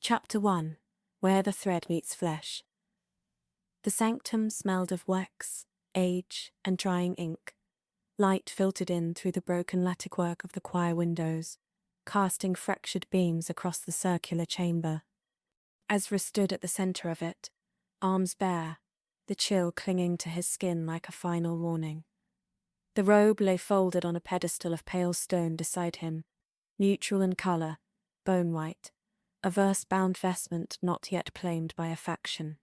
Chapter 1. Where the Thread Meets Flesh. The sanctum smelled of wax, age, and drying ink. Light filtered in through the broken latticework of the choir windows, casting fractured beams across the circular chamber. Ezra stood at the centre of it, arms bare, the chill clinging to his skin like a final warning. The robe lay folded on a pedestal of pale stone beside him, neutral in colour, bone-white, a verse-bound vestment not yet claimed by a faction.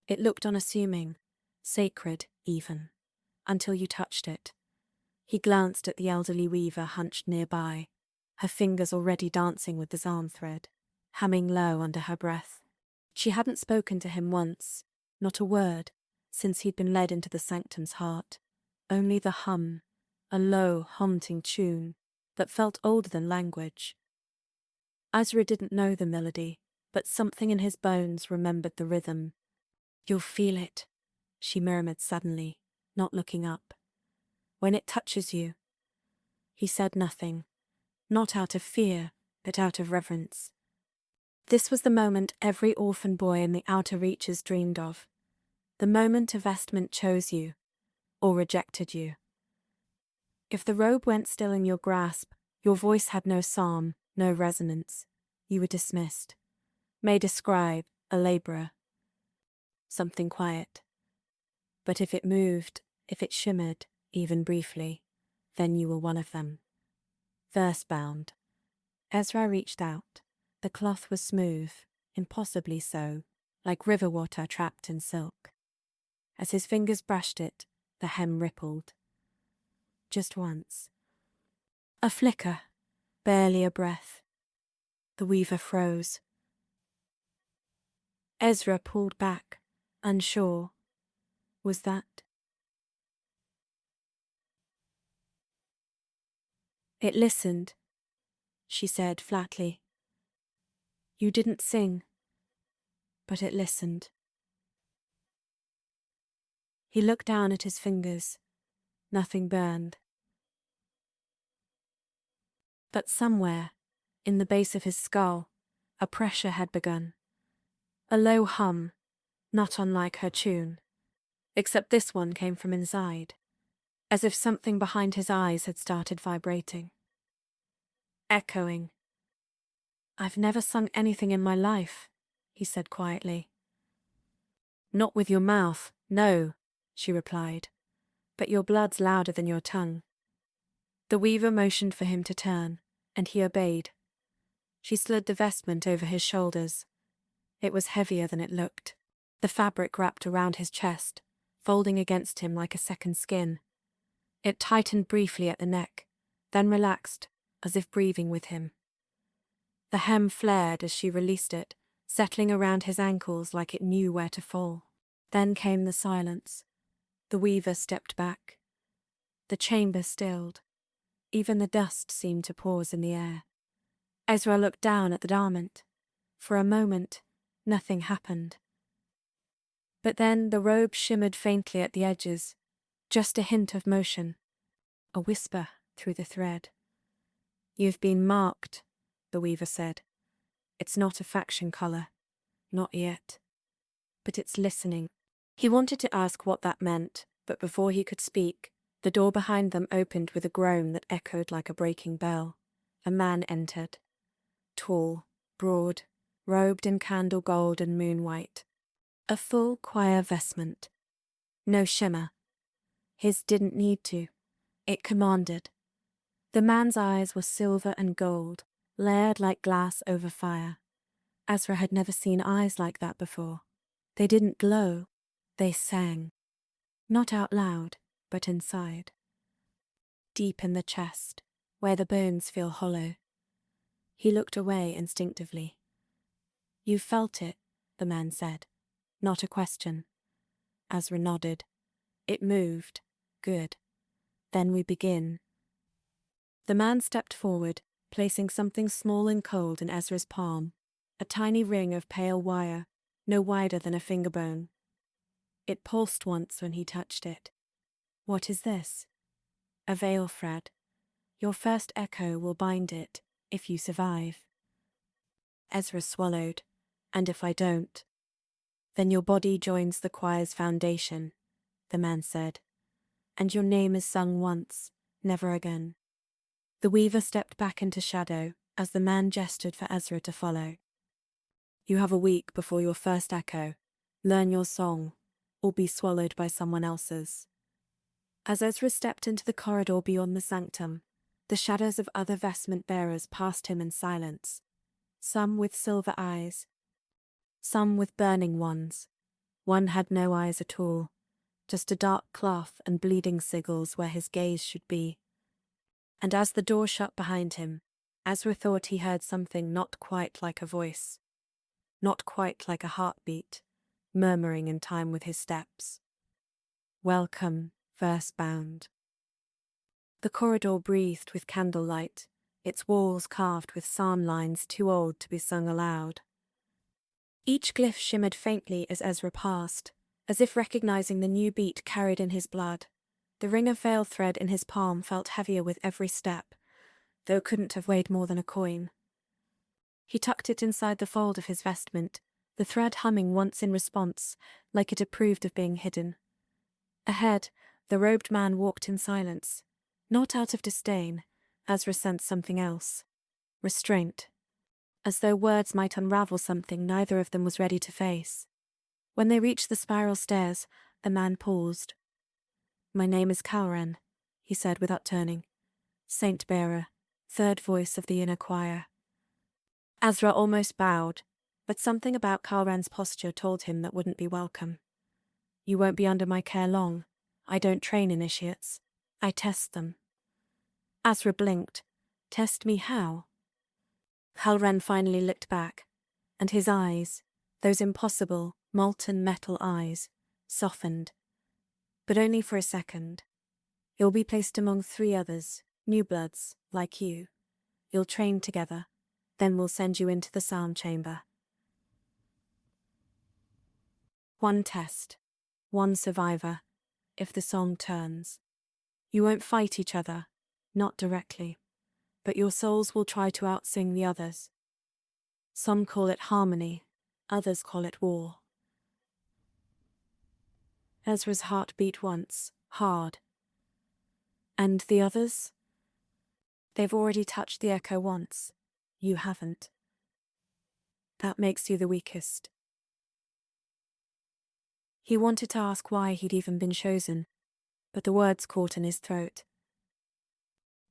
It looked unassuming, sacred even, until you touched it. He glanced at the elderly weaver hunched nearby, her fingers already dancing with the zarn thread, humming low under her breath. She hadn't spoken to him once, not a word, since he'd been led into the sanctum's heart. Only the hum, a low, haunting tune that felt older than language. Ezra didn't know the melody, but something in his bones remembered the rhythm. "You'll feel it," she murmured suddenly, not looking up. "When it touches you." He said nothing, not out of fear, but out of reverence. This was the moment every orphan boy in the outer reaches dreamed of. The moment a vestment chose you, or rejected you. If the robe went still in your grasp, your voice had no psalm, no resonance. You were dismissed, made a scribe, a labourer. Something quiet. But if it moved, if it shimmered, even briefly, then you were one of them. Verse-bound. Ezra reached out. The cloth was smooth, impossibly so, like river water trapped in silk. As his fingers brushed it, the hem rippled. Just once. A flicker, barely a breath. The weaver froze. Ezra pulled back, unsure. Was that? "It listened," she said flatly. "You didn't sing, but it listened." He looked down at his fingers. Nothing burned. But somewhere, in the base of his skull, a pressure had begun. A low hum, not unlike her tune, except this one came from inside, as if something behind his eyes had started vibrating. Echoing. "I've never sung anything in my life," he said quietly. "Not with your mouth, no," she replied, "but your blood's louder than your tongue." The weaver motioned for him to turn, and he obeyed. She slid the vestment over his shoulders. It was heavier than it looked. The fabric wrapped around his chest, folding against him like a second skin. It tightened briefly at the neck, then relaxed, as if breathing with him. The hem flared as she released it, settling around his ankles like it knew where to fall. Then came the silence. The weaver stepped back. The chamber stilled. Even the dust seemed to pause in the air. Ezra looked down at the garment. For a moment, nothing happened. But then the robe shimmered faintly at the edges, just a hint of motion. A whisper through the thread. "You've been marked," the weaver said. "It's not a faction colour. Not yet. But it's listening." He wanted to ask what that meant, but before he could speak, the door behind them opened with a groan that echoed like a breaking bell. A man entered. Tall, broad, robed in candle gold and moon white. A full choir vestment. No shimmer. His didn't need to. It commanded. The man's eyes were silver and gold, layered like glass over fire. Ezra had never seen eyes like that before. They didn't glow. They sang. Not out loud, but inside. Deep in the chest, where the bones feel hollow. He looked away instinctively. "You felt it," the man said. Not a question. Ezra nodded. "It moved. Good. Then we begin." The man stepped forward, placing something small and cold in Ezra's palm, a tiny ring of pale wire, no wider than a finger bone. It pulsed once when he touched it. "What is this?" "A veil thread. Your first echo will bind it, if you survive." Ezra swallowed. And if I don't? Then your body joins the choir's foundation, the man said. And your name is sung once, never again. The weaver stepped back into shadow as the man gestured for Ezra to follow. You have a week before your first echo. Learn your song, or be swallowed by someone else's. As Ezra stepped into the corridor beyond the sanctum, the shadows of other vestment bearers passed him in silence, some with silver eyes, some with burning ones. One had no eyes at all, just a dark cloth and bleeding sigils where his gaze should be. And as the door shut behind him, Ezra thought he heard something not quite like a voice, not quite like a heartbeat, murmuring in time with his steps. Welcome, verse-bound. The corridor breathed with candlelight, its walls carved with psalm lines too old to be sung aloud. Each glyph shimmered faintly as Ezra passed, as if recognizing the new beat carried in his blood. The ring of veil thread in his palm felt heavier with every step, though it couldn't have weighed more than a coin. He tucked it inside the fold of his vestment, the thread humming once in response, like it approved of being hidden. Ahead, the robed man walked in silence. Not out of disdain, Ezra sensed something else. Restraint. As though words might unravel something neither of them was ready to face. When they reached the spiral stairs, the man paused. My name is Calren, he said without turning. Saint-bearer, third voice of the inner choir. Ezra almost bowed, but something about Calren's posture told him that wouldn't be welcome. You won't be under my care long. I don't train initiates. I test them. Ezra blinked. Test me how? Calren finally looked back, and his eyes, those impossible, molten metal eyes, softened. But only for a second. You'll be placed among 3 others, new bloods, like you. You'll train together. Then we'll send you into the psalm chamber. 1 test. 1 survivor. If the song turns. You won't fight each other, not directly, but your souls will try to outsing the others. Some call it harmony, others call it war. Ezra's heart beat once, hard. And the others? They've already touched the echo once. You haven't. That makes you the weakest. He wanted to ask why he'd even been chosen, but the words caught in his throat.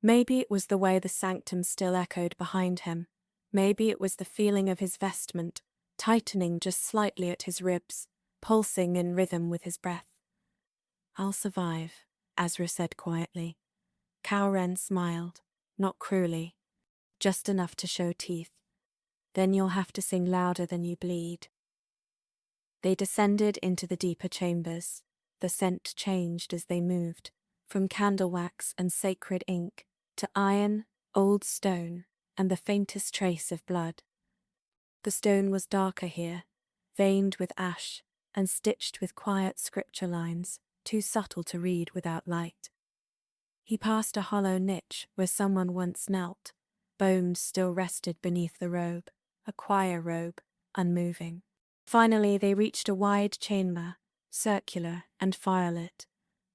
Maybe it was the way the sanctum still echoed behind him. Maybe it was the feeling of his vestment, tightening just slightly at his ribs, pulsing in rhythm with his breath. I'll survive, Ezra said quietly. Calren smiled, not cruelly, just enough to show teeth. Then you'll have to sing louder than you bleed. They descended into the deeper chambers. The scent changed as they moved, from candle wax and sacred ink to iron, old stone, and the faintest trace of blood. The stone was darker here, veined with ash and stitched with quiet scripture lines, too subtle to read without light. He passed a hollow niche where someone once knelt. Bones still rested beneath the robe, a choir robe, unmoving. Finally, they reached a wide chamber, circular and firelit.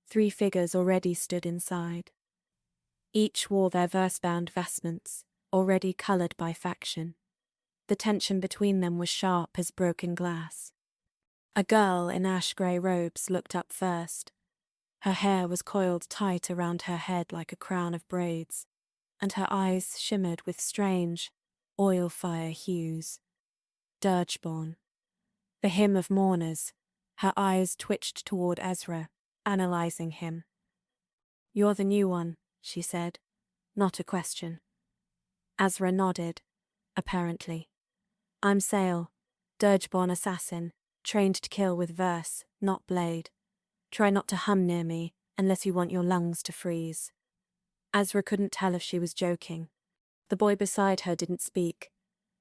3 figures already stood inside. Each wore their verse-bound vestments, already coloured by faction. The tension between them was sharp as broken glass. A girl in ash-grey robes looked up first. Her hair was coiled tight around her head like a crown of braids, and her eyes shimmered with strange, oil-fire hues. Dirgeborn. The hymn of mourners. Her eyes twitched toward Ezra, analysing him. You're the new one, she said. Not a question. Ezra nodded, apparently. I'm Sale, Dirgeborn assassin, trained to kill with verse, not blade. Try not to hum near me, unless you want your lungs to freeze. Ezra couldn't tell if she was joking. The boy beside her didn't speak.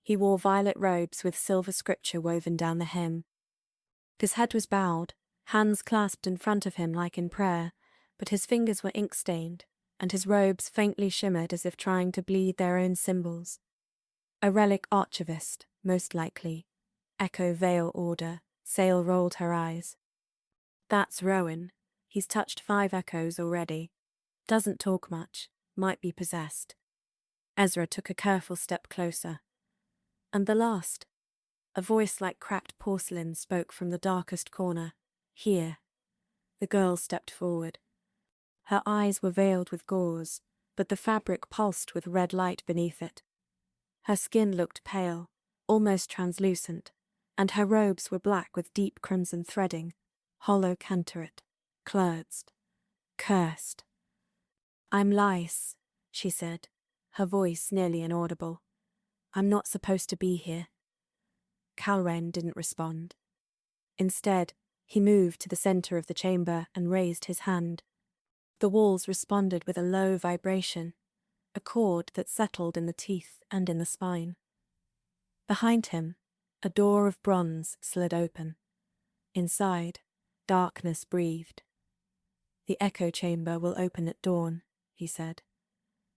He wore violet robes with silver scripture woven down the hem. His head was bowed, hands clasped in front of him like in prayer, but his fingers were ink-stained, and his robes faintly shimmered as if trying to bleed their own symbols. A relic archivist, Most likely. Echo veil order. Sale rolled her eyes. That's Rowan. He's touched 5 echoes already. Doesn't talk much. Might be possessed. Ezra took a careful step closer. And the last. A voice like cracked porcelain spoke from the darkest corner. Here. The girl stepped forward. Her eyes were veiled with gauze, but the fabric pulsed with red light beneath it. Her skin looked pale, almost translucent, and her robes were black with deep crimson threading, hollow cantoret, closed, cursed. I'm Lys, she said, her voice nearly inaudible. I'm not supposed to be here. Calrain didn't respond. Instead, he moved to the center of the chamber and raised his hand. The walls responded with a low vibration, a chord that settled in the teeth and in the spine. Behind him, a door of bronze slid open. Inside, darkness breathed. The echo chamber will open at dawn, he said.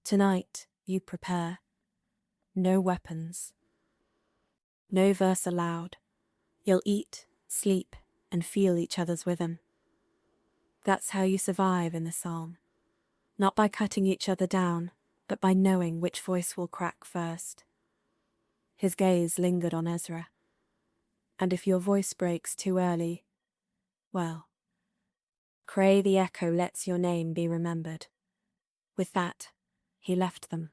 Tonight, you prepare. No weapons. No verse allowed. You'll eat, sleep, and feel each other's rhythm. That's how you survive in the psalm. Not by cutting each other down, but by knowing which voice will crack first. His gaze lingered on Ezra. And if your voice breaks too early, well, Cray the Echo lets your name be remembered. With that, he left them.